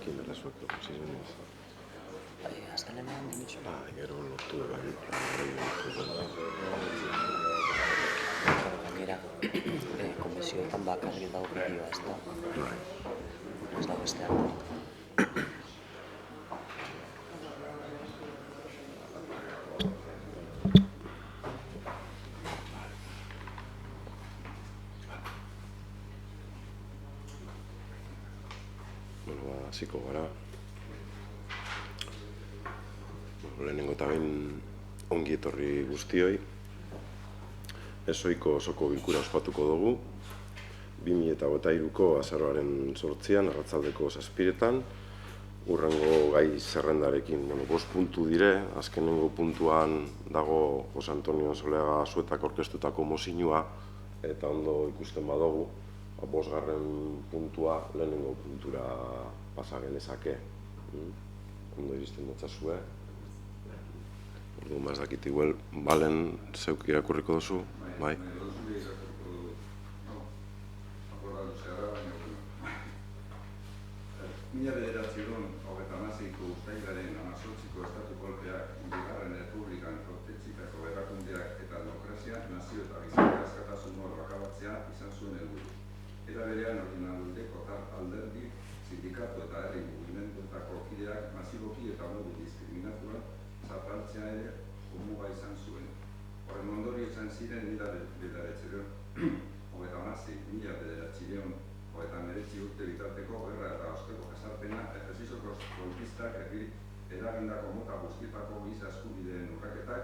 Jakin dela zuek ziren ez. Azkenean dimitxo. Gero lortu eban. Gainera, komisioetan bakarrik dago bideoa, ez da? Ez da beste hartarik. Hasiko gara. Lehenengo eta behin ongi etorri guztioi. Ezoiko osoko bilkura ospatuko dugu. 2023ko azaroaren 8an, arratsaldeko 7etan. Hurrengo gai zerrendarekin 5 puntu dire. Azkenengo puntuan dago Jose Antonio Soleaga Suetak orkestutako mozinua, eta ondo ikusten badugu, 5. puntua lehenengo puntura pasa genezake. Ondo iristen datzazue. Ordu maz dakit igual, balen zeuk irakurriko duzu, bai? Mila bederatziehun hogeita hamaseiko uztailaren 18ko estatu kolpeak, Bigarren Errepublikan hautetsietako erakundeak eta demokrazia, nazio eta gizarte askatasun akabatzea izan zuen helburu. Era berean ordinaluldeko alderdi, sindikatu eta herri mugimenduetako kideak masiboki eta modu diskriminatuan zapaltzea ere jomuga izan zuen. Horren ondorio izan ziren mila bederatziehun hogeita hamasei, mila bederatziehun hogeita hemeretzi urte bitarteko gerra eta osteko jazarpena, ejercizoko golpistak eragindako mota guztietako giza eskubideen urraketak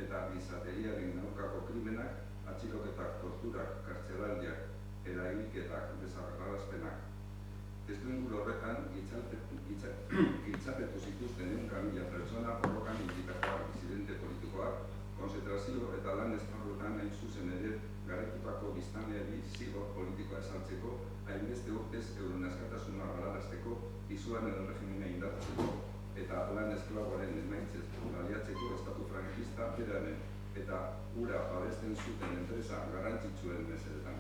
eta gizateriaren aurkako krimenak, atxiloketak, torturak, kartzelaldiak, erahilketak, desagerrarazpenak. Testuinguru horretan, giltzapetu zituzten 100.000 pertsona borrokan inplikatuak disidente politikoak, konzentrazio eta lan esparruetan hain zuzen ere garaitutako biztanleari zigor politikoa ezartzeko, hainbeste urtez euren askatasuna galarazteko, izuaren erregimena indartzeko eta lan esklaboaren emaitzez baliatzeko estatu frankista beraren eta hura babesten zuten enpresa garrantzitsuen mesedetan.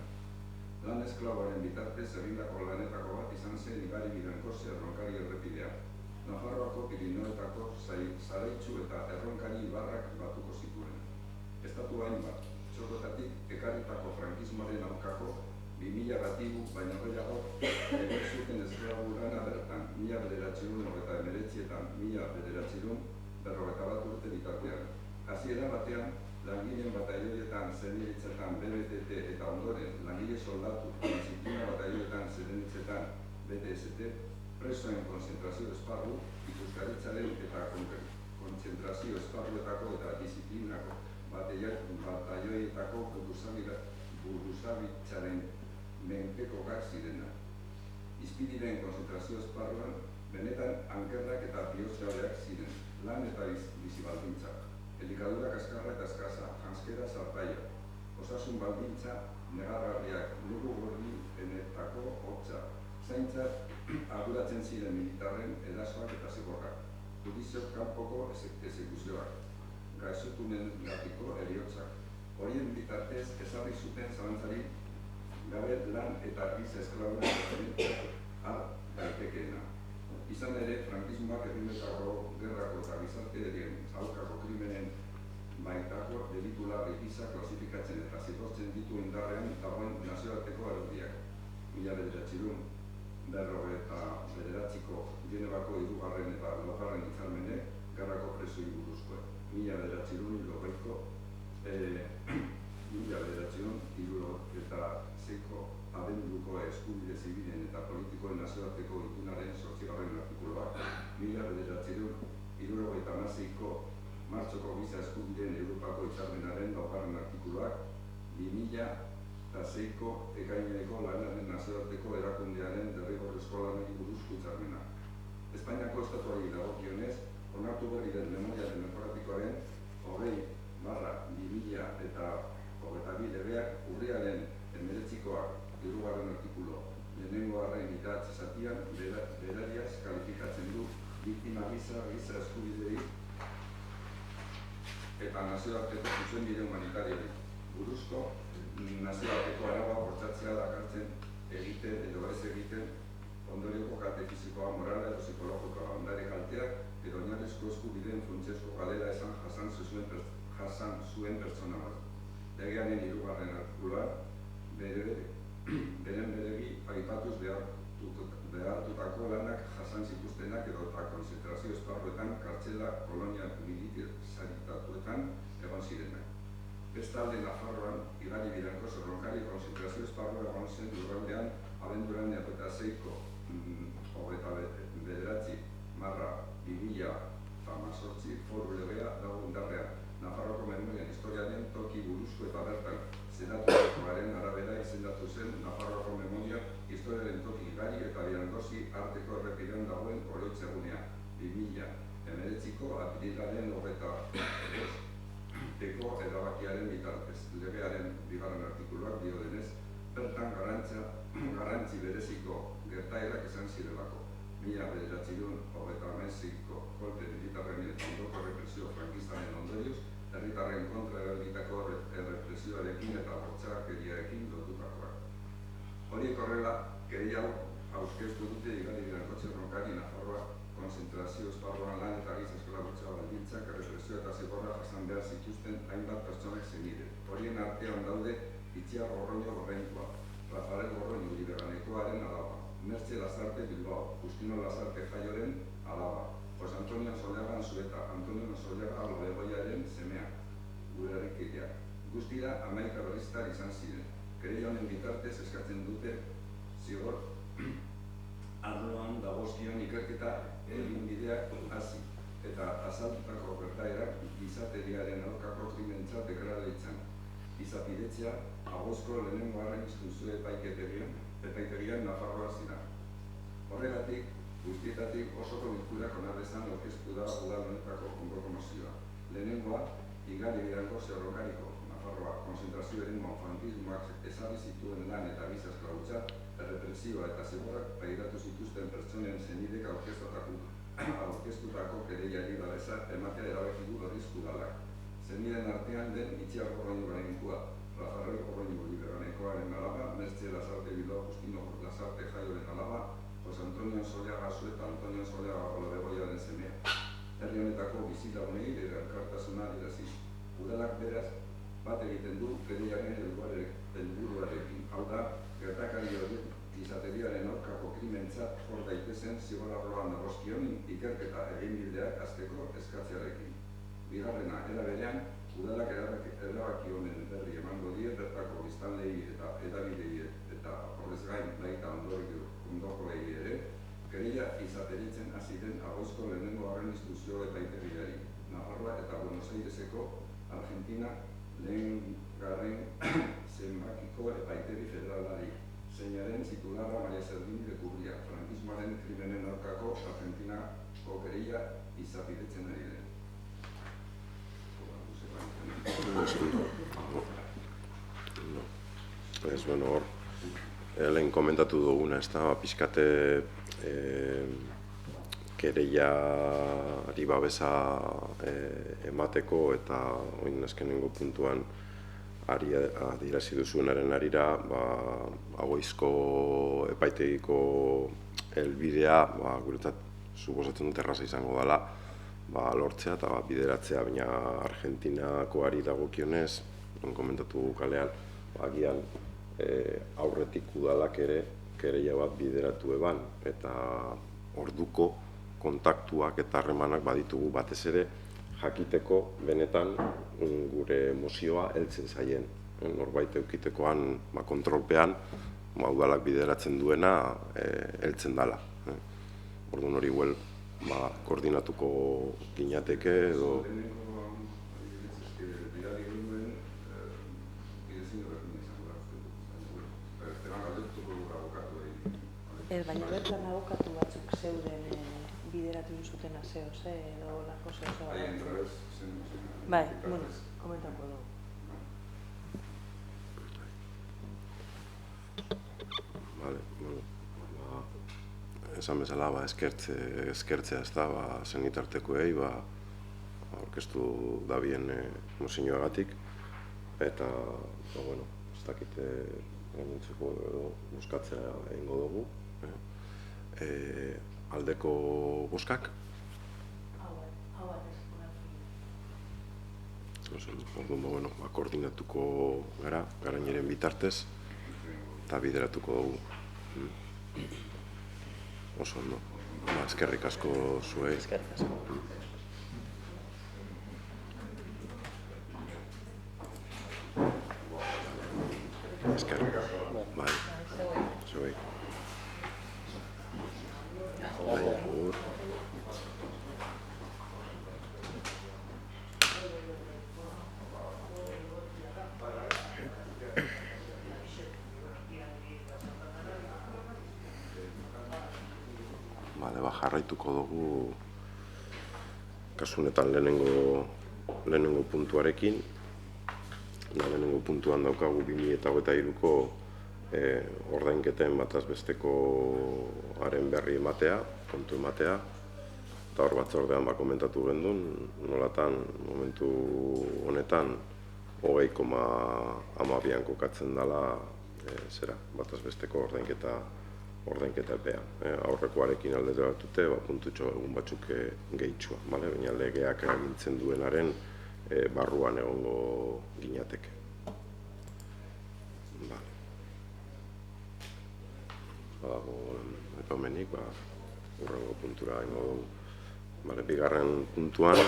Lan esklaboaren bitartez egindako lanetako bat izan zen Igari Birankose erronkari errepidea. Nafarroako Pirinoetako zaraitzu eta erronkari ibarrak batuko zituen. Estatu hainbat, txokotatik ekarritako frankismoaren aurkako 2000 gatibu baino gehiago egin zuten esklabura bertan, 1939 eta 1941 urte bitartean. Hasiera batean, langileen bataioietan, zenitzetan, BBTT eta ondoren, langile soldatu, disiplina bataioietan, zenitzetan, BTST, presoen konzentrazio esparru, ikuskaritzaren eta konzentrazio esparruetako eta disiplinako bataioietako buruzabitzaren menpekokak zirena. Izpidiren konzentrazio esparruan, benetan ankerrak eta bihozgabeak ziren, lan eta bizibaldintzak. Elikadura kaskarra eta eskasa, janskera zartaia, osasun baldintza negargarriak, nugu gorrienetako hotza, zaintza arduratzen ziren militarren erasoak eta zigorrak, judiziok kanpoko exekuzioak, gaixotunen gatiko heriotzak. Horien bitartez ezarri zuten zalantzari gabe lan eta giza esklabura daitekeena. Izan ere, frankismoak errimetako gerrako eta gizartearen aurkako krimenen baitako delitu larri gisa klasifikatzen eta zigortzen ditu indarrean dagoen nazioarteko araudiak. 1959ko Genevako 3. eta 4. hitzarmenek gerrako presoi buruzkoa. 1976ko abenduko eskubide zibilen eta politikoen nazioarteko itunaren 8. artikuluak, 1976ko martxoko giza eskubideen Europako hitzarmenaren 2. artikuluak, 2006ko ekaineko lanaren nazioarteko erakundearen derrigorrezko lanari buruzko hitzarmena. Espainiako estatuari dagokionez, onartu berri den memoria demokratikoaren 20/2022 legeak urriaren 19koak 3. artikulu lehenengoaren idatz zatian berariaz kalifikatzen du biktima giza eskubidei eta nazioarteko zuzenbide humanitarioari buruzko nazioarteko araua bortzatzea dakartzen egiten edo ez egiten ondorioko kalte fisikoa, morala edo psikologikoa, ondare kalteak edo oinarrizko eskubideen funtsezko galera jasan zuen pertsona bat. Legearen 3. artikuluan beren beregi aipatuz behartutako lanak jasan zituztenak edo eta konzentrazio esparruetan, kartzela, kolonia militarizatuetan egon zirenak. Bestalde, Nafarroan, Igari Biranko Zerronkari konzentrazio esparrua egon zen lurraldean abenduran 26ko 29/2018 foru legea dago indarrean. Nafarroko memorian historiaren toki buruzko eta bertan senatuaren arabera izendatu zen Nafarroko memoria historiaren toki Igari eta Birangozi arteko errepidean dagoen oroitzegunea 2019ko apirilaren 25eko erabakiaren bitartez. Legearen 2. artikuluak dio denez, bertan garrantzi bereziko gertaerak izan zirelako. 1938ko kolpe militarren eta ondoko represio frankistaren ondorioz, herritarren kontra eragitako errepresioarekin eta bortxakeriarekin lotutakoak. Horiek horrela, kereia aurkeztu dute Igari Biranko Zerronkari Nafarroa konzentrazio esparruan lan eta giza esklabotza baldintzak, errepresio eta zigorra jasan behar zituzten hainbat pertsonak zenide. Horien artean daude Itziar Gorroño Gorreinkoa, Rafael Gorroño Liberanekoaren alaba, Mertxe Lasarte Bilbao, Justino Lasarte Jaioren alaba, Jose Antonio Sollaga Anzueta, Antonio Sollaga Lobegoiaren semea, gure herrikeria. Guztira 11 terroristak izan ziren. Kereia honen bitartez eskatzen dute zigor arloan dagozkion ikerketa eginbideak hasi eta azaltutako gertaerak gizateriaren aurkako krimentzat deklaratzen. Izapidetzea agozko lehenengo instrukzio epaitegian Nafarroa zira. Horregatik, guztietatik osoko bilkurak onarrezan aurkeztu da udal honetako ondoko mozioa. Lehenengoa, Igari Biranko Zerronkariko Nafarroa konzentrazio eremuan frankismoak ezarri zituen lan eta giza esklabotza, errepresioa eta zigorrak pairatu zituzten pertsonen zenidek aurkeztutako kereiari babesa ematea erabaki du berriz udalak. Zeniden artean den Itziar Gorroño Gorreinkoa, Rafael Gorroño Liberanekoaren alaba, Mertxe Lasarte Bilbao, Justino Lasarte Jaioren alaba, Jose Antonio Sollaga Anzueta, Antonio Sollaga Lobegoiaren semea. Herri honetako bizilagunei elkartasuna adieraziz. Udalak beraz bat egiten du kereiaren helburuarekin. Hau da, gertakari horiek gizateriaren aurkako krimentzat hor daitezen zigor arloan dagozkion ikerketa eginbideak hasteko eskatzearekin. Bigarrena, era berean, udalak erabaki honen berri emango die bertako biztanleei eta hedabidei eta horrez gain baita ondokoei ere, kereia izateritzen hasi den agoizko lehenengo instrukzio epaitegiari, Nafarroa eta Buenos Aireseko Argentina lehengarren zenbakiko epaitegi federalari, zeinaren titularra Maria Zerdin de Cubría, frankismoaren krimenen aurkako Argentinako kereia izapidetzen ari den. Ez, bueno, hor, lehen komentatu duguna, ez da, pixkate kereiari babesa emateko eta oin azkenengo puntuan adierazi duzuenaren arira, agoizko epaitegiko helbidea, guretzat suposatzen dut erraza izango dela, lortzea eta bideratzea, baina Argentinakoari dagokionez, komentatu kalean, agian aurretik udalak ere kereia bat bideratu eban, eta orduko kontaktuak eta harremanak baditugu batez ere jakiteko benetan gure mozioa heltzen zaien. Norbait eukitekoan kontrolpean udalak bideratzen duena heltzen dela. Orduan hori huel koordinatuko ginateke edo... Baina bertan abokatu batzuk zeuden bideratu zutena zehoz, edo lako zehoz. Bai, bueno, komentako dugu. Vale, bueno, esan bezala eskertzea ez da, senitartekoei, aurkeztu dabien mozioagatik, eta, bueno, ez dakite gainontzeko edo buskatzea egingo dugu. aldeko bozkak. Orduan, koordinatuko gara, gaineren bitartez, eta bideratuko dugu. Oso ondo. Eskerrik asko zuei. Eskerrik asko. Eskerrik. Bai. Zuei. Bai, agur. Jarraituko dugu kasu honetan lehenengo puntuarekin. Lehenengo puntuan daukagu 2023ko ordainketen bataz bestekoaren berri ematea, kontu ematea. Eta hor batzordean komentatu gendun, nolatan momentu honetan 20,12an kokatzen dela bataz besteko ordainketa epea. Aurrekoarekin alderatute, puntutxo egun batzuk gehitxua, baina legeak agintzen duenaren barruan egongo ginateke. Epamenik, urrengo puntura ingo dugu. Bigarren puntuan,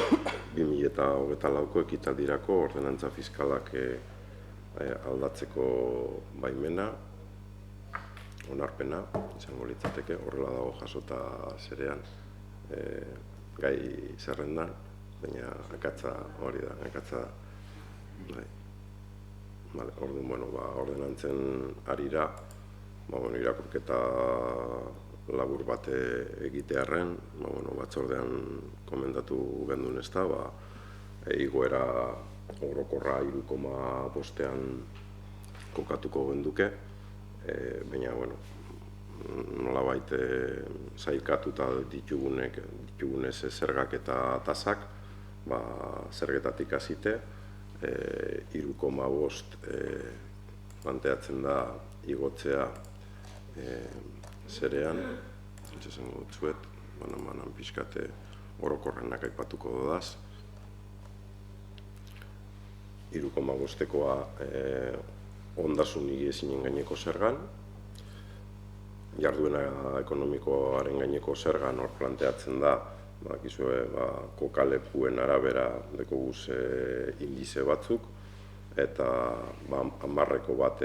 2024ko ekitaldirako ordenantza fiskalak aldatzeko baimena, onarpena, izango litzateke, horrela dago jasota zerean gai zerrendan, baina akatza hori da, akatza orduan, ordenantzen arira, irakurketa labur bat egitearren, batzordean komendatu gendun ez da, igoera orokorra 3,5an kokatuko genduke, baina, nolabait sailkatuta ditugunez zergak eta tasak, zergetatik hasite, 3,5 planteatzen da igotzea zerean, esango dutzuet, banan pixkate orokorrenak aipatuko dodaz. 3,5koa ondasun higiezinen gaineko zergan, jarduena ekonomikoaren gaineko zergan hor planteatzen da, kokalepuen arabera dekoguz indize batzuk, eta 10ko bat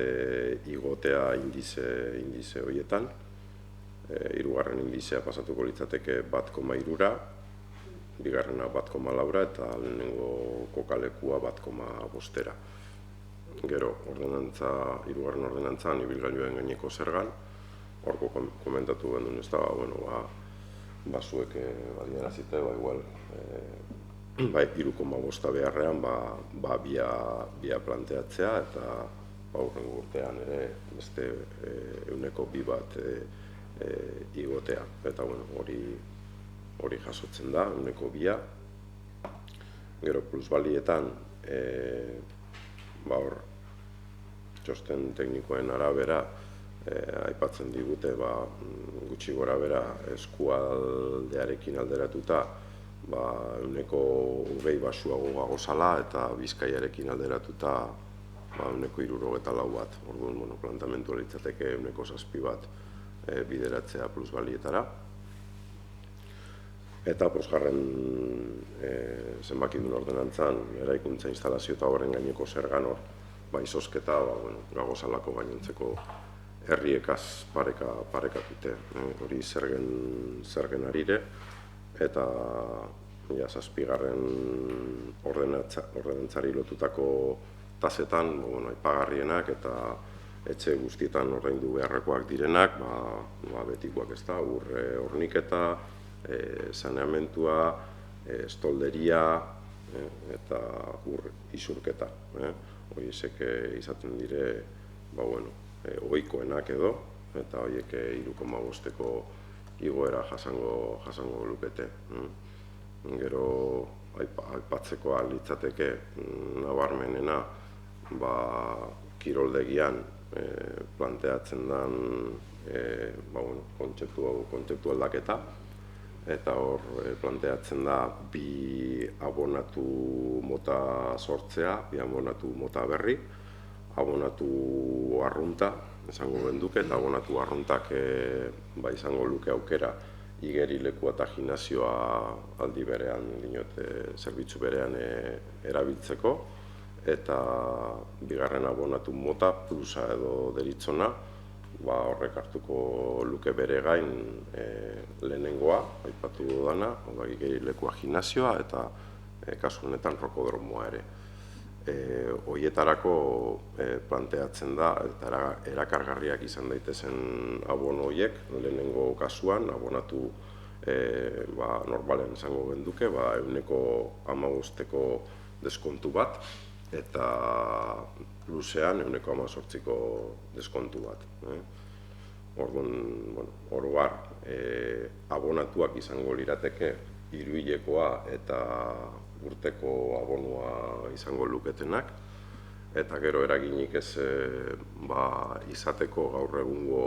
igotea indize horietan. Hirugarren indizea pasatuko litzateke 1,3ra, bigarrena 1,4ra eta lehenengo kokalekua 1,5ra. Gero, hirugarren ordenantzan ibilgailuen gaineko zergan, horko komentatu gendun ez da, zuek badierazite, igual, 3,5 beharrean, bia planteatzea, eta hurrengo urtean ere beste 2,2 bat igotea. Eta hori jasotzen da, 2,2. Gero plusbalietan, txosten teknikoen arabera, aipatzen digute, gutxi gora bera eskualdearekin alderatuta, 20 basuago gagozala, eta Bizkaiarekin alderatuta 64 bat. Orduan, plantamentu litzateke 7 bat bideratzea plusbalietara. Eta posgarren zenbakidun ordenantzan, eraikuntza instalazio eta horren gaineko zergan hor, izosketa gagozalako gainontzeko herriekaz parekatute, hori zergen arire, eta 7. ordenantzari lotutako tasetan, aipagarrienak eta etxe guztietan ordaindu beharrekoak direnak, betikoak ez da, horniketa, saneamentua, estolderia eta isurketa. Horiek izaten dire, ohikoenak edo, eta horiek 3,5ko igoera jasango lukete. Gero aipatzekoa litzateke nabarmenena kiroldegian planteatzen den kontzeptu aldaketa, eta hor planteatzen da bi abonatu mota sortzea, bi abonatu mota berri, abonatu arrunta, esango genduke, eta abonatu arruntak izango luke aukera igerilekua eta gimnasioa aldi berean, zerbitzu berean erabiltzeko, eta bigarren abonatu mota, plusa edo deritzona, horrek hartuko luke bere gain lehenengoa, aipatu dudana, igerilekua gimnasioa, eta kasu honetan rokodromoa ere. Horietarako planteatzen da, eta erakargarriak izan daitezen abono horiek, lehenengo kasuan, abonatu normalen esango genduke, 15% deskontu bat, eta plusean 18% deskontu bat. Orduan, oro har, abonatuak izango lirateke hiruhilekoa eta urteko abonua izango luketenak, eta gero eraginik ez izateko gaur egungo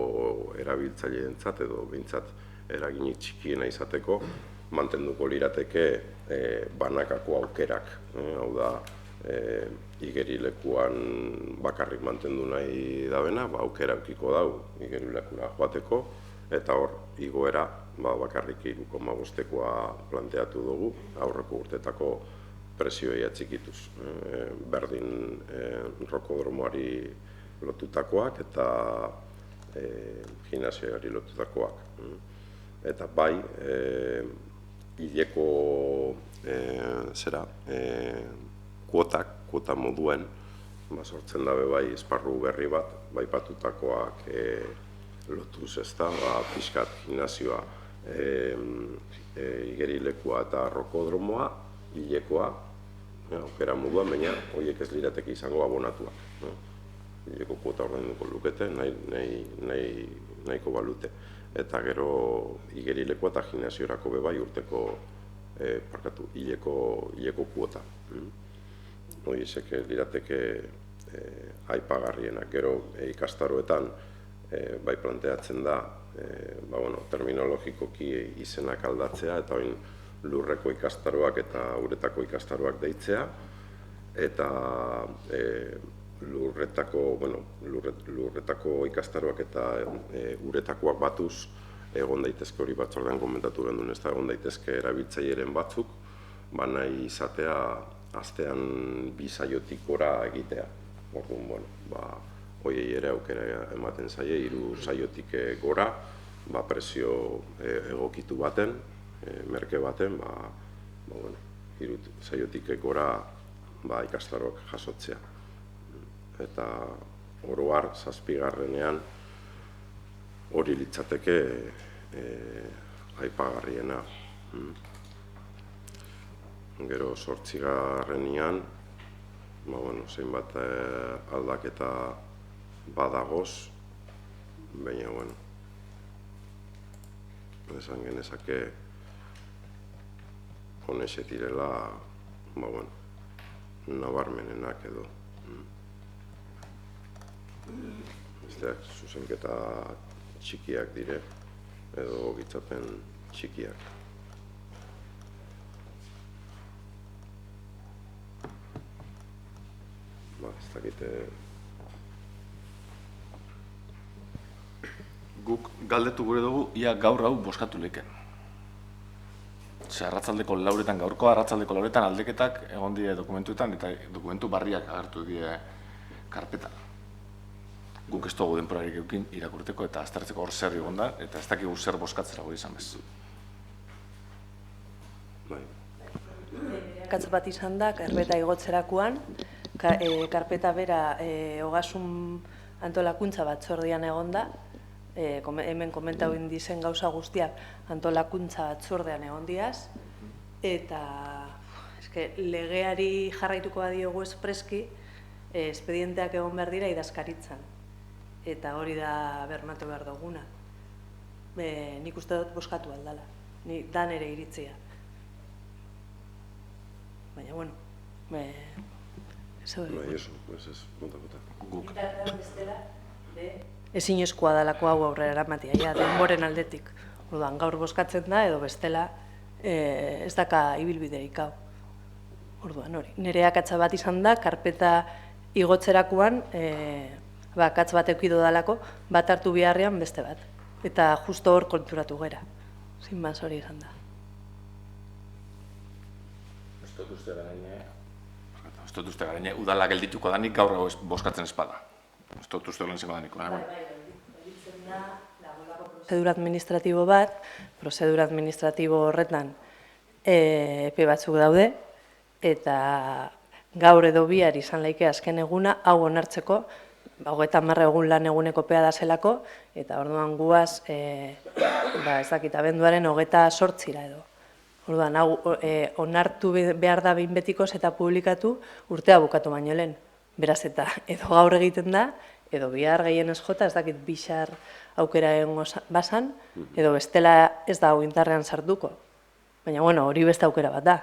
erabiltzaileentzat edo behintzat eraginik txikiena izateko mantenduko lirateke banakako aukerak. Hau da, igerilekuan bakarrik mantendu nahi dabena, aukera eukiko dau igerilekura joateko, eta hor, igoera bakarrik 3,5-koa planteatu dugu, aurreko urtetako presioei atxikituz. Berdin rokodromoari lotutakoak eta gimnasioari lotutakoak. Eta bai, hileko kuota moduen, sortzen dabe bai esparru berri bat, bai patutakoak lotuz ezta, pixkat gimnasioa, igerilekua eta rokodromoa, hilekoa, aukera moduan, baina horiek ez lirateke izango abonatuak. Hileko kuota ordainduko lukete, nahiko balute. Eta gero igerilekua eta gimnasiorako bebai urteko, hileko kuota. Horiek lirateke aipagarrienak. Gero ikastaroetan bai planteatzen da terminologikoki izenak aldatzea, eta oin lurreko ikastaroak eta uretako ikastaroak deitzea, eta lurretako ikastaroak eta uretakoak batuz egon daitezke, hori batzordean komentatu gendun, ez da egon daitezke erabiltzaileen batzuk, nahi izatea astean 2 saiotik gora egitea. Orduan, hoiei ere aukera ematen zaie, 3 saiotik gora, presio egokitu baten, merke baten, 3 saiotik gora ikastaroak jasotzea. Eta oro har, 7. hori litzateke aipagarriena. Gero 8. Zeinbat aldaketa badagoz, baina, esan genezake honexet direla, nabarmenenak edo. Besteak zuzenketa txikiak dire, edo gitzapen txikiak. Ez dakite... Guk galdetu gure dugu, ia gaur hau boskatu leken. Arratzaldeko lauretan, gaurko arratzaldeko lauretan aldeketak egon die dokumentuetan, eta dokumentu barriak agertu die karpetan. Guk ez dugu denporarik eukin irakurteko eta aztertzeko hor zer egon da, eta ez dakigu zer boskatzera goi izan bez. Katz bat izan da, karpeta igotzerakoan, karpeta bera ogasun antolakuntza batzordean egon da, hemen komentau indizen gauza guztiak antolakuntza batzordean egon diaz, eta legeari jarraituko badiogu espreski, espedienteak egon behar dira idazkaritzan, eta hori da bermatu behar duguna. Nik uste dut boskatu aldala, da nere iritzia. Baina, bueno, eso, pues es, Guk. Eta bestela, ezinezkoa dalako hau aurrera eramatea, ja, denboren aldetik. Orduan, gaur bozkatzen da, edo bestela ez daka ibilbiderik hau. Orduan, hori. Nire akatsa bat izan da, karpeta igotzerakoan, akatz bat eukido dalako, bat hartu biharrean beste bat. Eta justo hor konturatu gera. Zin baz hori izan da. Ez dut uste gaine, udala geldituko danik gaur hau bozkatzen espada. Ez dut uste lehen zengo daniko. Prozedura administratibo bat, prozedura administratibo horretan epe batzuk daude, eta gaur edo bihar izan laike azken eguna, hau onartzeko, 30 egun lan eguneko pea da zelako, eta orduan guaz, ez dakit, abenduaren 28 edo. Orduan, hau onartu behar da behin betikoz eta publikatu urtea bukatu baino lehen. Beraz, eta edo gaur egiten da, edo bihar gehienez jota, ez dakit bixar aukera egongo bazan, edo bestela ez da hau indarrean sartuko. Baina, bueno, hori beste aukera bat da.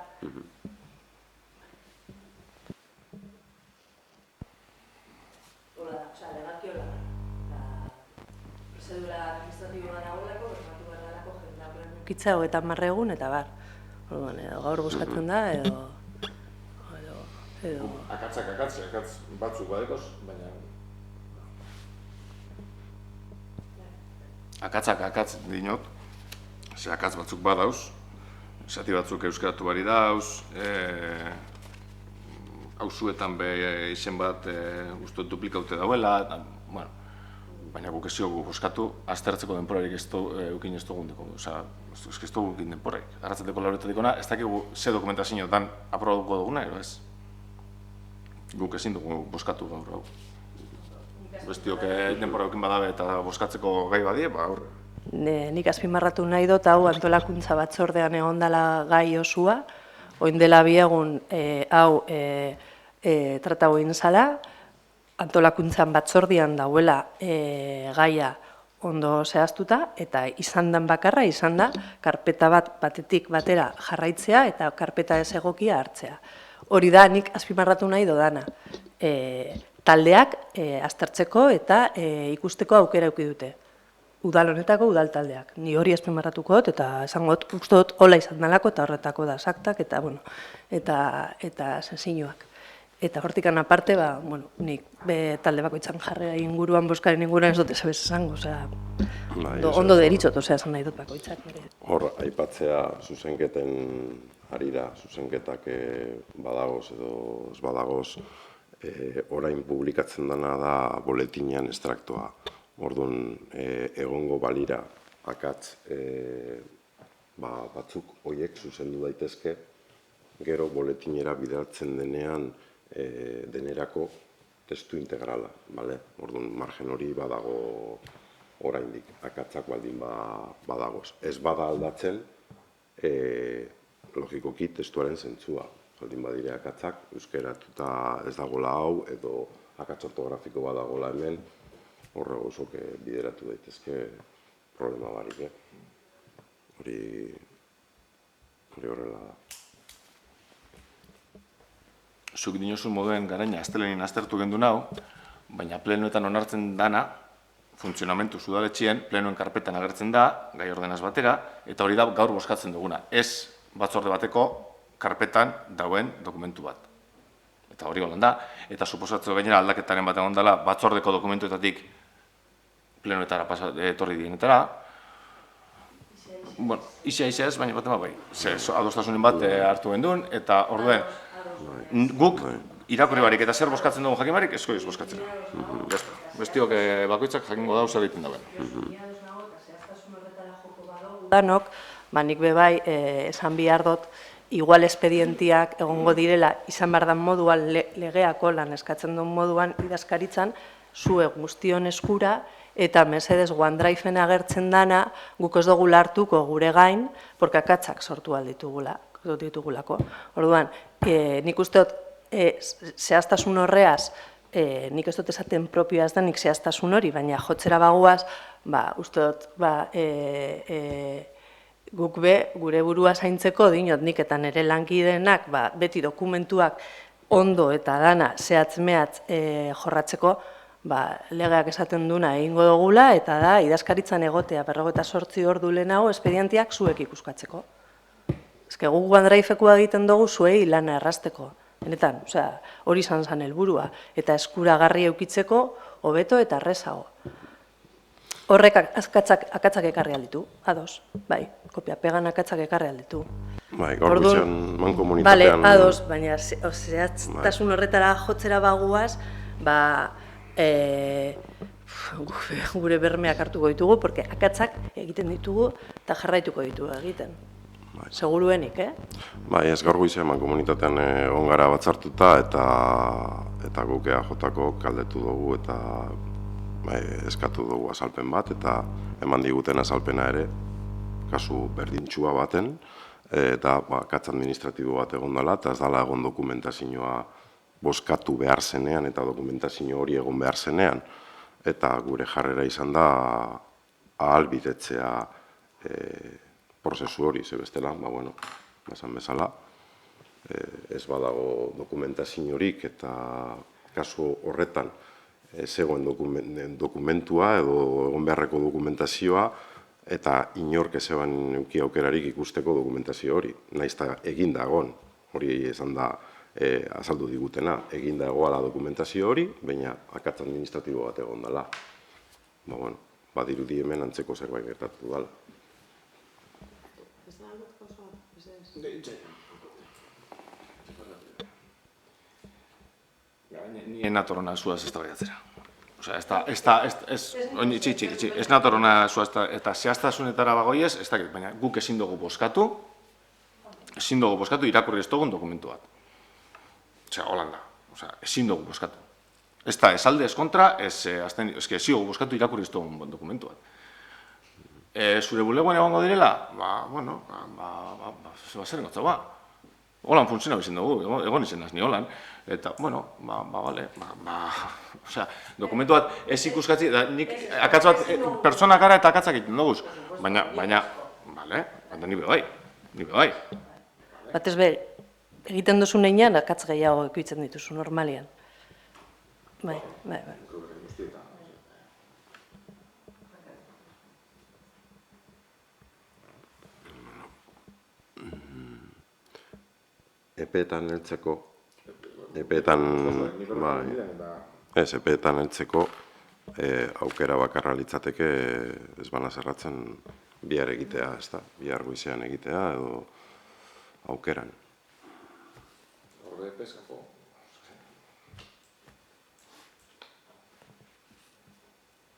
Kitza 30 egun eta bar. Orduan, edo gaur buskatzen da, edo... Akatz batzuk badekoz, baina... Akatz dinot, ze akatz batzuk badauz, zati batzuk euskaratu bari dauz, hauzuetan be izen bat guztot duplikaute dauela, bueno, baina guk ez ziogu boskatu, aztertzeko denporarik eukin ez dugun deko, ez dugu eukin denporarik. Arratzateko lauretatiko na, ez dakigu ze dokumentazioetan aprobatuko duguna, ero ez? Guk ezin dugu boskatu gaur hau. Bestiok denpora eukin badabe eta boskatzeko gai badie, aurre. Nik azpimarratu nahi dut, hau antolakuntza batzordean egon dela gai osua, oin dela biegun hau tratau egin zala, antolakuntzan batzordian dauela gaia ondo zehaztuta, eta izan den bakarra, izan da, karpeta batetik batera jarraitzea eta karpeta ez egokia hartzea. Hori da, nik azpimarratu nahi dodana. Taldeak aztertzeko eta ikusteko aukera eduki dute. Udal honetako udal taldeak. Ni hori azpimarratuko dut, eta esango dut, uste dut, hola izan dalako, eta horretako da saktak, eta, bueno, eta sensiñoak. Eta hortikan aparte, nik talde bakoitzan jarrera inguruan, boskaren inguruan ez dut ezabez esango, ondo deritzot, esan nahi dut bakoitzak. Hor, aipatzea zuzenketen harira, zuzenketak badagoz edo ez badagoz, orain publikatzen dena da boletinean estraktoa. Orduan, egongo balira akatz batzuk horiek zuzendu daitezke, gero boletinera bidaltzen denean denerako testu integrala, bale? Orduan, margen hori badago oraindik, akatzak baldin badagoz. Ez bada aldatzen, logikoki testuaren zentzua. Baldin badire akatzak, euskeratuta ez dagoela hau, edo akatz ortografiko badagoela hemen, horre gozok bideratu daitezke problema barik, Hori horrela da. Zuk dinozun moduen garaina astelenin aztertu gendu nau, baina plenoetan onartzen dana, funtzionamentu udaletxien, plenoen karpetan agertzen da, gai ordenaz batera, eta hori da gaur boskatzen duguna. Ez batzorde bateko karpetan dauen dokumentu bat. Eta hori holan da, eta suposatzu gainera aldaketaren bat egon dela batzordeko dokumentuetatik plenoetara etorri dienetara. Bueno, isia ez, baina bat bai. Adostasunen bat hartu genduen, eta orduen, guk irakurri barik eta zer boskatzen dugu jakin barik, esko ez boskatzen. Bestiok bakoitzak jakingo dauz egiten dauen. Danok, nik bebai esan behar dut, igual espedientiak egongo direla izan behar den moduan legeako lan eskatzen duen moduan idazkaritzan, zue guztion eskura, eta mesedez OneDrive-en agertzen dana, guk ez dugu hartuko gure gain, porque akatzak sortu ditugulako. Orduan, nik uste dut, zehaztasun horreaz, nik ez dut esaten propioaz da, nik zehaztasun hori, baina jotzera bagoaz, uste dut, guk gure burua zaintzeko, dinot, nik eta nire lankideenak, beti dokumentuak ondo eta dana zehatz-mehatz jorratzeko, legeak esaten duna egingo dugula, eta da, idazkaritzan egotea 48 ordu lehenago espedienteak zuek ikuskatzeko. Ezke guk OneDrive-ekua egiten dugu zuei lana errazteko. Benetan, hori izan zen helburua. Eta eskuragarri eukitzeko, hobeto eta errezago. Horrek akatzak ekarri alditu, ados. Bai, kopia pegan akatzak ekarri alditu. Bai, gaur guztian mankomunitatean... Bale, ados, baina zehaztasun horretara jotzera baguaz, gure bermeak hartuko ditugu, porque akatzak egiten ditugu eta jarraituko ditugu egiten. Seguruenik, Bai, ez gaur goizean mankomunitatean egon gara batzartuta eta guk EAJ-ko galdetu dugu eta eskatu dugu azalpen bat eta eman diguten azalpena ere kasu berdintxua baten eta akatz administratibo bat egon dela eta ez dela egon dokumentazioa bozkatu behar zenean eta dokumentazio hori egon behar zenean eta gure jarrera izan da ahalbidetzea prozesu hori, ze bestela, esan bezala, ez badago dokumentaziorik eta kasu horretan zegoen dokumentua edo egon beharreko dokumentazioa eta inork ezeban euki aukerarik ikusteko dokumentazio hori. Naiz eta eginda egon, hori esan da azaldu digutena, eginda egoala dokumentazio hori, baina akatz administratibo bat egon dela. Badirudi hemen antzeko zerbait gertatu dela. Ni natorona zuaz ez da baiatzera. Ez natorona zuaz eta zehaztasunetara bagoiez, ez dakit, baina guk ezin dugu bozkatu irakurri ez dugun dokumentu bat. Holanda, ezin dugu bozkatu. Ez da, ez alde, ez kontra, ezin dugu bozkatu irakurri ez dugun dokumentu bat. Zure bulegoen egongo direla? Zer engotza, holan funtziona bizin dugu, egon izen nazni holan. Eta, bale, dokumentu bat ez ikuskatzi, nik akatz bat, pertsona gara eta akatzak egiten dugu. Baina, bale, ni bai. Batez be, egiten duzu neinean, akatz gehiago ikuitzen dituzu normalian. Bai. Epeetan heltzeko aukera bakarra litzateke ez bana zerratzen bihar egitea, ez da? Bihar goizean egitea edo aukeran.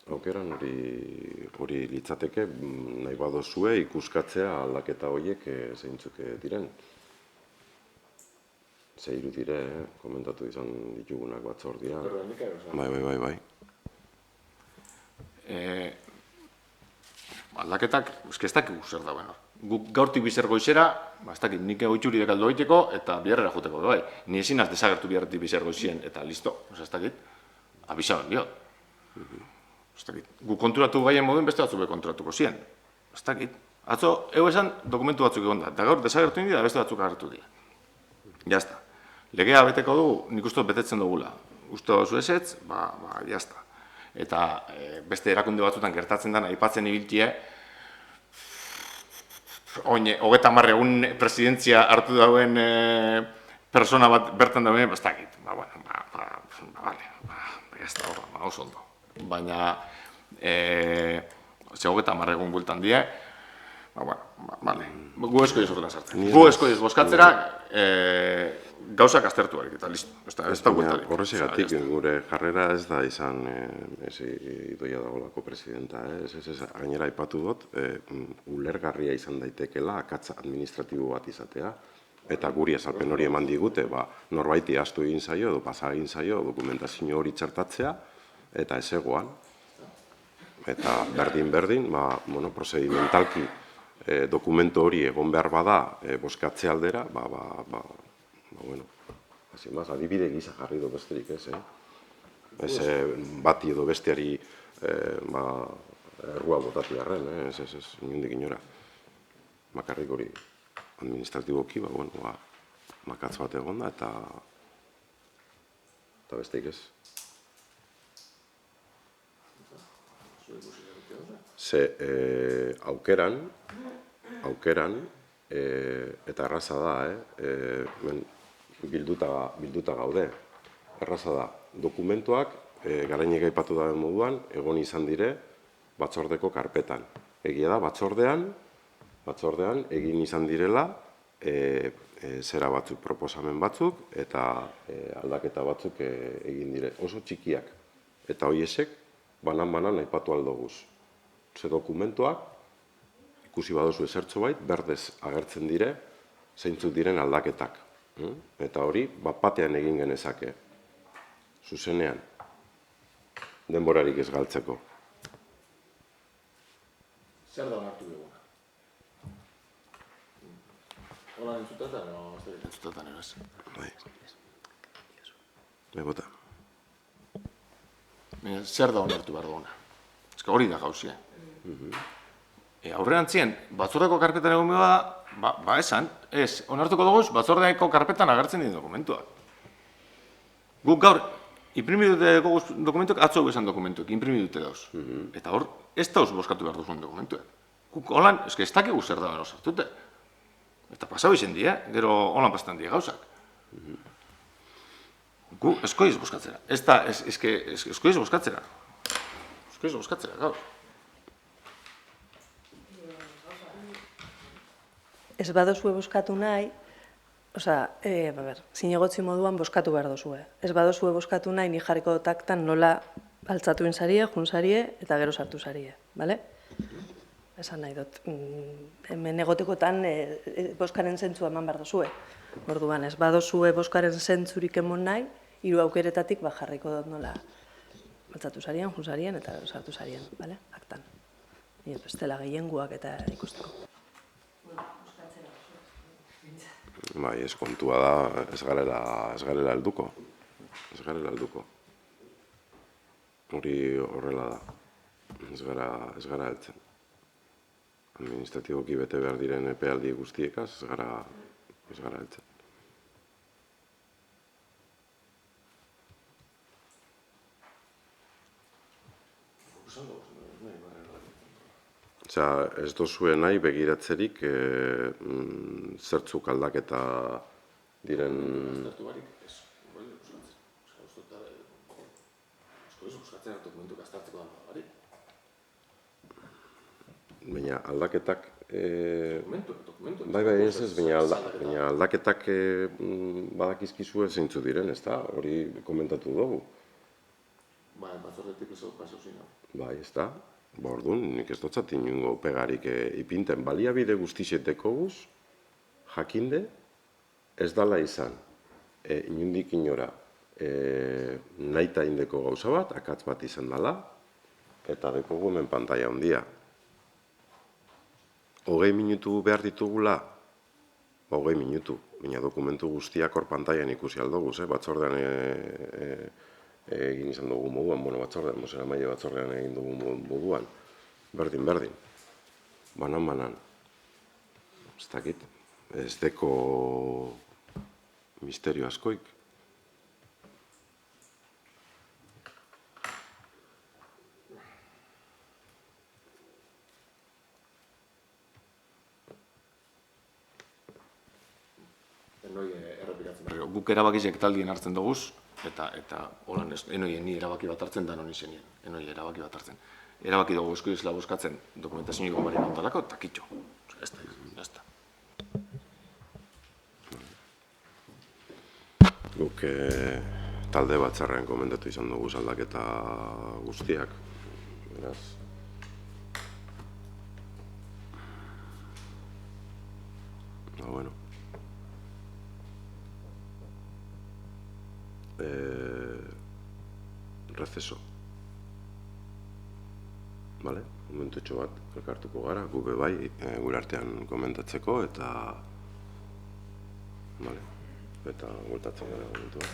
Aukeran hori litzateke nahi badozue ikuskatzea aldaketa horiek zeintzuk diren. Zeiru dire, komentatu izan ditugunak batzordian. Bai. Aldaketak, ez dakik zer da, guk gaurtik bizer goizera, ez dakit, nik egoitxuri dekaldo egiteko eta biharrera juteko, bai. Ni ezin az desagertu biharretik bizer goizien eta listo, ez dakit, abisaben biot. Ez dakit, guk konturatu gaien moduen beste batzuk konturatuko zien. Ez dakit, atzo, esan dokumentu batzuk egon da, eta gaur desagertu indi da beste batzuk agertu dira. Jazta. Legea beteko dugu, nik uste betetzen dugula. Uste duzu ezetz, jazta. Eta beste erakunde batzutan gertatzen dena, aipatzen ibiltie, 30 egun presidentzia hartu dauen persona bat bertan dauen, ez dakit. Jazta, oso ondo. Baina, 30 egun bueltan die, gu esko ez horretan sartzen. Gu esko ez bozkatzera, gauzak aztertuak eta listo. Horrezigatik gure jarrera ez da izan Idoia Dagolako presidenta. Gainera aipatu dut, ulergarria izan daitekela akatz administratibo bat izatea. Eta guri azalpen hori eman digute, norbaiti ahaztu egin zaio edo pasa egin zaio dokumentazio hori txertatzea eta ez egoan. Eta berdin, prozedimentalki dokumentu hori egon behar bada bozkatze aldera, adibide gisa jarri du besterik ez, ez bati edo besteari errua botatu jarren, ez, inundik inora. Makarrik hori administratiboki, makatz bat egon da eta besteik ez. Ze aukeran, eta erraza da, bilduta gaude. Erraza da, dokumentuak, garainik aipatu daben moduan, egon izan dire batzordeko karpetan. Egia da, batzordean egin izan direla zera batzuk, proposamen batzuk, eta aldaketa batzuk egin dire. Oso txikiak. Eta hoiesek, banan aipatu aldoguz. Ze dokumentuak, ikusi badozu ezertxo bait, berdez agertzen dire, zeintzuk diren aldaketak. Eta hori, bat-batean egin genezake. Zuzenean, denborarik ez galtzeko. Zer da onartu duguna? Hola, entzutetan, no? Entzutetan, eraz. Bai. Bota. Zer da onartu behar duguna? Ez que hori da gauzia. Aurrean zien, batzordeko karpetan egon behar da, ba esan, ez, onartuko duguz, batzordeko karpetan agertzen dien dokumentuak. Guk gaur, imprimi dute dokumentuak, atzo esan dokumentuak, imprimi dute dauz. Eta hor, ez dauz boskatu behar duzun dokumentuak. Guk holan, ez que ez dakigu zer da beno sartute. Eta pasau izen die, gero holan pastan die gauzak. Gu, eskoiz boskatzera. Ez da, eskoiz boskatzera. Eskoiz boskatzera, gaur. Ez badozue boskatu nahi, zinegotzi moduan boskatu behar dozue. Ez badozue boskatu nahi, ni jarriko taktan nola altzatu inzarie, junzarie, eta gero sartu zarie, bale? Esan nahi dut, hemen egotekotan boskaren zentzua eman behar dozue. Orduan, ez badozue boskaren zentzurik emon nahi, 3 aukeretatik jarriko dut nola altzatu zarien, junzarien, eta sartu zarien, bale? Aktan. Bestela gehienguak eta ikusteko. Bai, ez kontua da, ez garela helduko. Ez garela helduko. Hori horrela da. Ez gara heltzen. Administratiboki bete behar diren epealdi guztiekaz, ez gara heltzen. Ez dozue nahi begiratzerik zertzuk aldaketa diren... Zertu barik, ez, hori buskatzen. Eskoiz buskatzen dokumentuk aztartzeko da barik. Baina aldaketak... Dokumentu. Bai, ez, baina aldaketak badakizkizue zeintzu diren, ez da? Hori komentatu dugu. Bai, batzordetik ez pasau zina. Bai, ez da? Ba, orduan, nik ez dotzat inungo pegarik ipinten. Baliabide guztizeteko guz, jakinde, ez dala izan. Inundik inora, nahita indeko gauza bat, akatz bat izan dala, eta dekogu hemen pantaia handia. 20 minutu behar ditugula? Ba, 20 minutu. Baina dokumentu guztiak hor pantaian ikusi aldoguz, batzordean egin izan dugu moduan, batzordean, Mosera Maile batzordean egin dugu moduan. Berdin. Banan. Ez dakit. Ez deko misterio askoik. Guk erabakizek taldien hartzen duguz, eta holan enoien ni erabaki bat hartzen da non izenien. Enoi erabaki bat hartzen. Erabaki dugu eskoizela boskatzen dokumentazioiko bari naundalako, eta kitxo. Ez da. Guk talde batzarrean komentatu izan dugu aldaketa guztiak. Beraz. Bueno. Receso. Vale? Momentutxo bat elkartuko gara, gube bai, gure artean komentatzeko, eta... Vale? Eta gueltatzen gara momentu bat.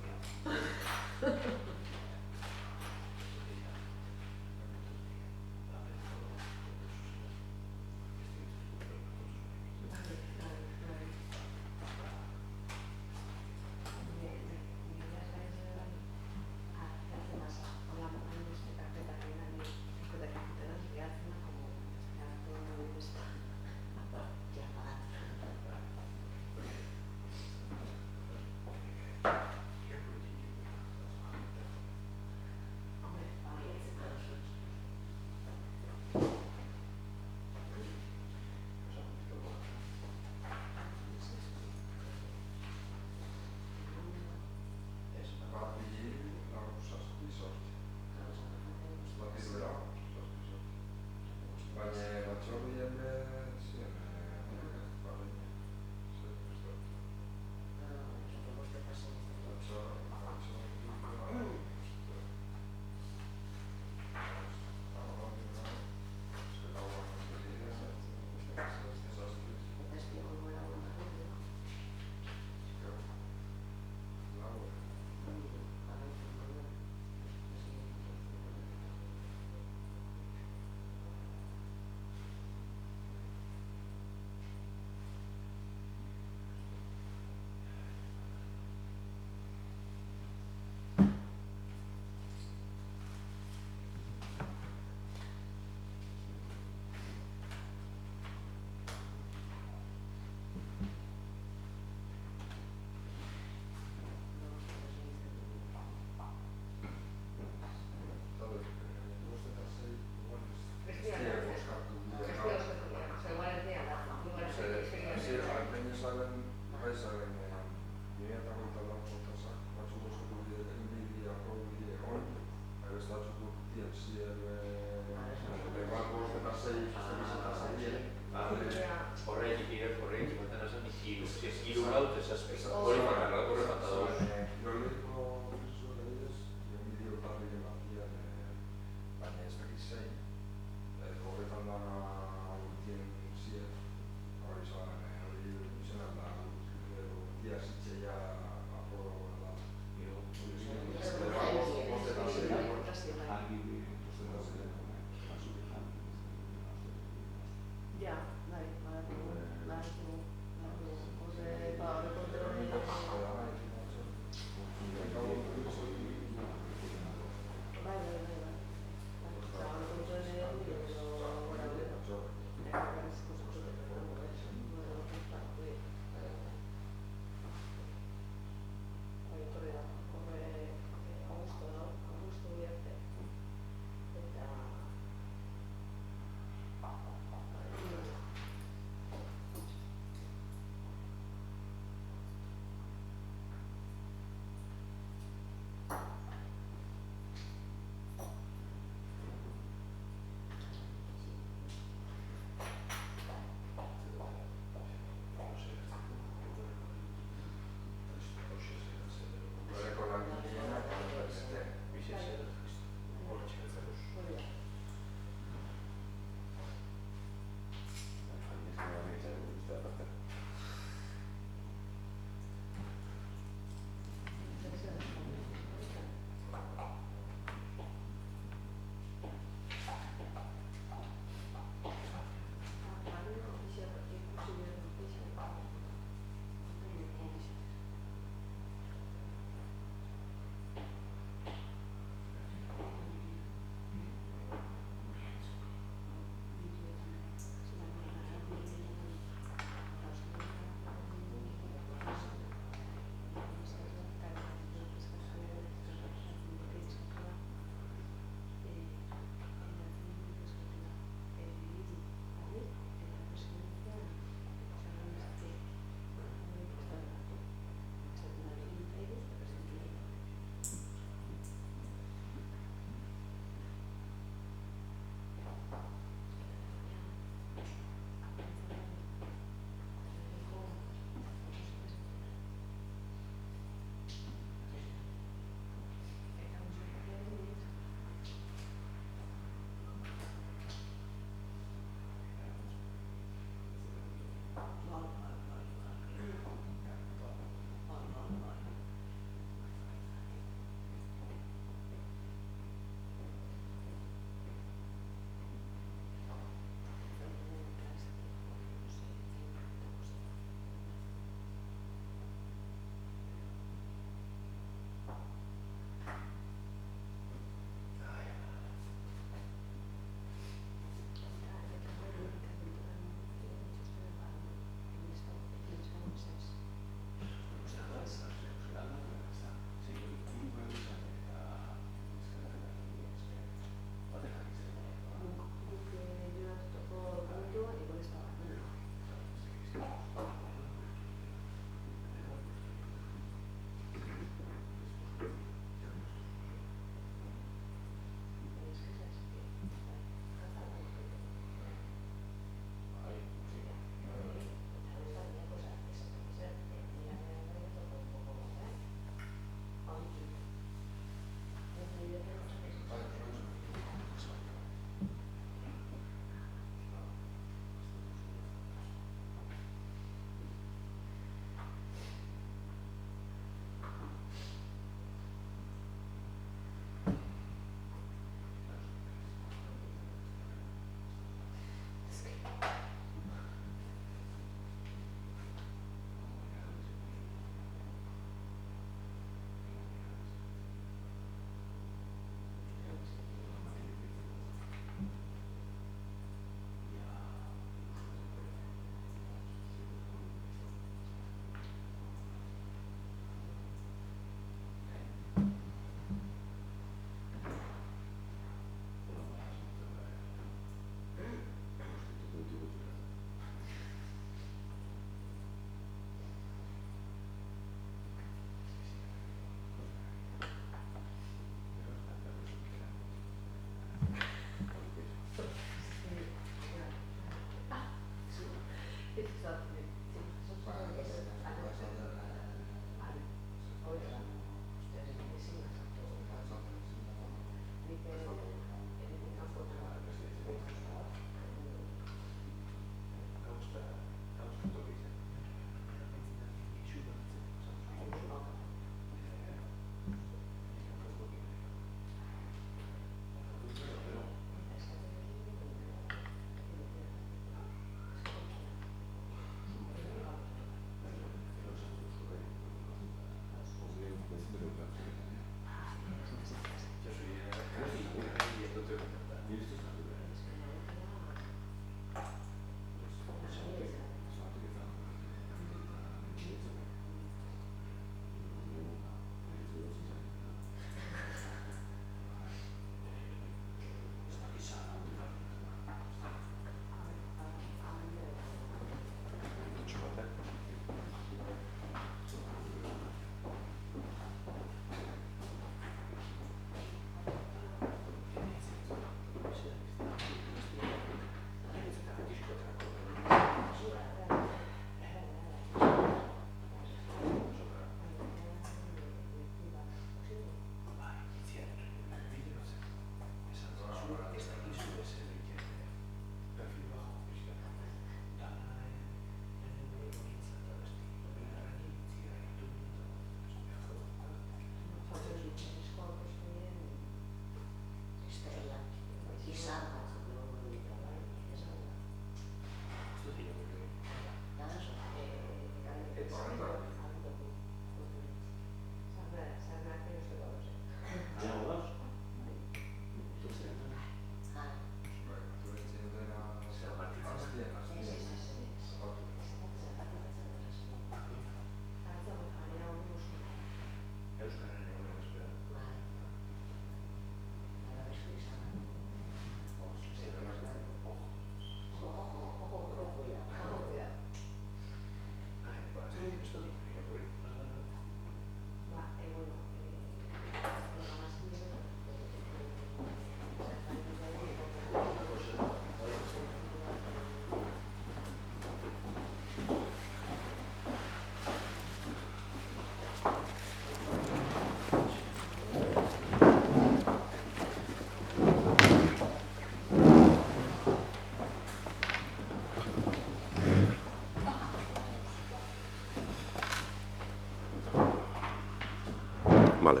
Vale.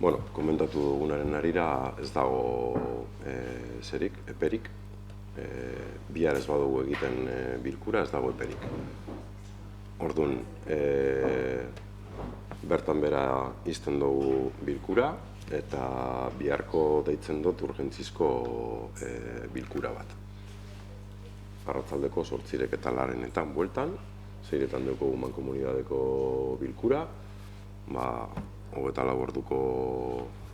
Bueno, komentatu dugunaren arira ez dago eperik. Bihar ez badugu egiten bilkura, ez dago eperik. Orduan, bertan bera izten dugu bilkura, eta biharko deitzen dut urgentzizko bilkura bat. Arratzaldeko 8 eta larenetan bueltan, 6etan dugu mankomunidadeko bilkura, 24 orduko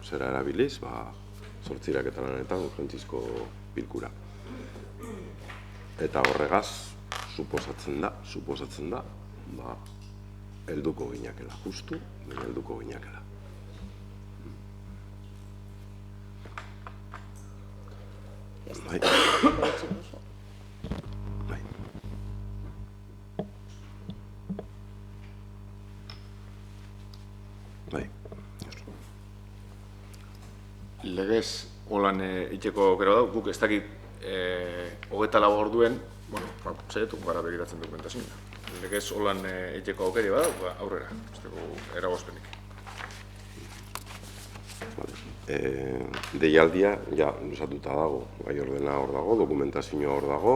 zera erabiliz, 8 eta larenetan urgentzizko bilkura. Eta horregaz, suposatzen da, helduko ginakela, justu, helduko ginakela. Bai. Bai. Bai. Legez, holan itxeko aukera da, guk ez dakit 24 orduen, zeretuko gara begiratzen dokumentazioa. Legez, holan itxeko aukera da, aurrera, ez dugu eragozpenik. Deialdia, ja, luzatuta dago, bai ordena hor dago, dokumentazioa hor dago.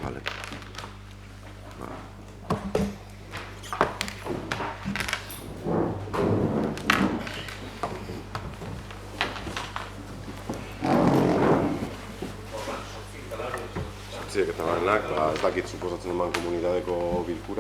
Vale. Eta ez dakit suposatzen eman komunidadeko bilkura.